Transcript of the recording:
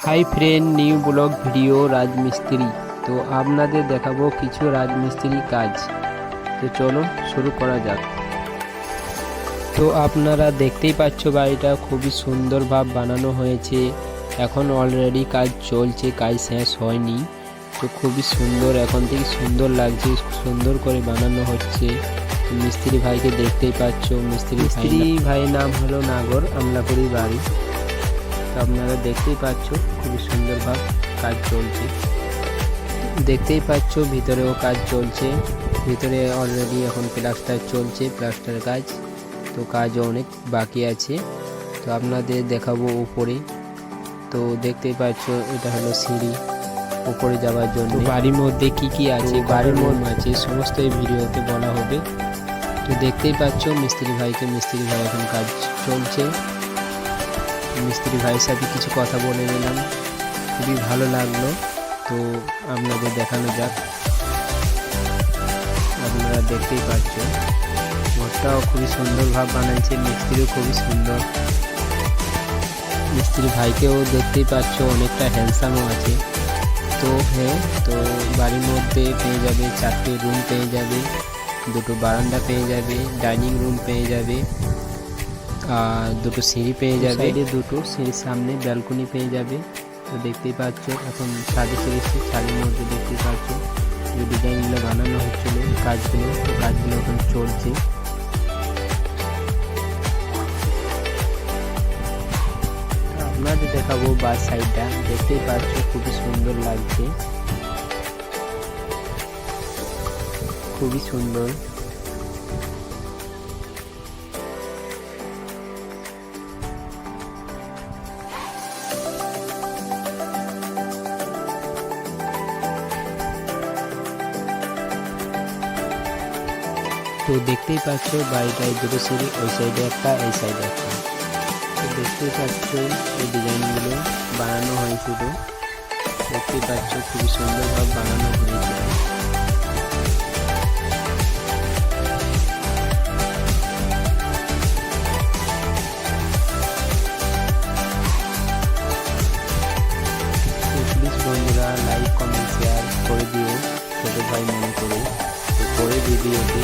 Hi friend, new blog video রাজমিস্ত্রি। তো আপনাদের দেখাবো কিছু রাজমিস্ত্রি কাজ। তো চলো শুরু করা যাক। তো আপনারা দেখতেই পাচ্ছ বাড়িটা খুবই সুন্দরভাবে বানানো হয়েছে। এখন অলরেডি কাজ চলছে, কাজ শেষ হয়নি। তো খুবই সুন্দর, এখন থেকে সুন্দর লাগছে, সুন্দর করে বানানো হচ্ছে। মিস্ত্রি ভাইকে দেখতেই পাচ্ছ, মিস্ত্রি ভাইয়ের নাম হলো নাগর, আমলাপুরি বাড়ি। তো আপনারা দেখতেই পাচ্ছ খুবই সুন্দরভাবে কাজ চলছে। দেখতেই পাচ্ছ ভিতরেও কাজ চলছে, ভিতরে অলরেডি এখন প্লাস্টার চলছে, প্লাস্টার কাজ। তো কাজ অনেক বাকি আছে। তো আপনাদের দেখাবো উপরে। তো দেখতেই পাচ্ছ এটা হলো সিঁড়ি উপরে যাওয়ার জন্য। বাড়ির মধ্যে কি কি আছে, বাড়ির মধ্যে আছে সমস্ত এই ভিডিওতে বলা হবে। তো দেখতেই পাচ্ছ মিস্ত্রি ভাই এখন কাজ চলছে। মিস্ত্রি ভাইয়ের সাথে কিছু কথা বলে নিলাম, খুবই ভালো লাগলো। তো আপনাদের দেখানো যাক। আপনারা দেখতেই পাচ্ছ ঘরটাও খুবই সুন্দরভাবে বানাচ্ছে, মিস্ত্রিও খুবই সুন্দর। মিস্ত্রি ভাইকেও দেখতেই পাচ্ছ অনেকটা হ্যান্ডসামও আছে। তো তো বাড়ির মধ্যে পেয়ে যাবে 4টে রুম পেয়ে যাবে, 2টো বারান্দা পেয়ে যাবে, ডাইনিং রুম পেয়ে যাবে, আর 2টো সিঁড়ি পেয়ে যাবে, 2টো সিঁড়ির সামনে ব্যালকনি পেয়ে যাবে। তো দেখতেই পাচ্ছ এখন ছাদে চলেছে, ছাদের মধ্যে দেখতেই পাচ্ছ যে ডিজাইনগুলো বানানো হচ্ছিল, কাজগুলো এখন চলছে। আপনাদের দেখাবো বাস সাইডটা, দেখতেই পাচ্ছ খুবই সুন্দর লাগছে, খুবই সুন্দর। তো দেখতেই পাচ্ছ বাড়িটায় 2টো সিঁড়ি, ওই সাইডে একটা, এই সাইডে একটা। তো দেখতেই পাচ্ছ এই ডিজাইনগুলো বানানো হয়েছিল, দেখতেই পাচ্ছ খুবই সুন্দরভাবে বানানো হয়েছিল। প্লিজ বন্ধুরা লাইক কমেন্ট শেয়ার করে দিও, ছোটো ভাই মনে করে। তো পরে ভিডিওতে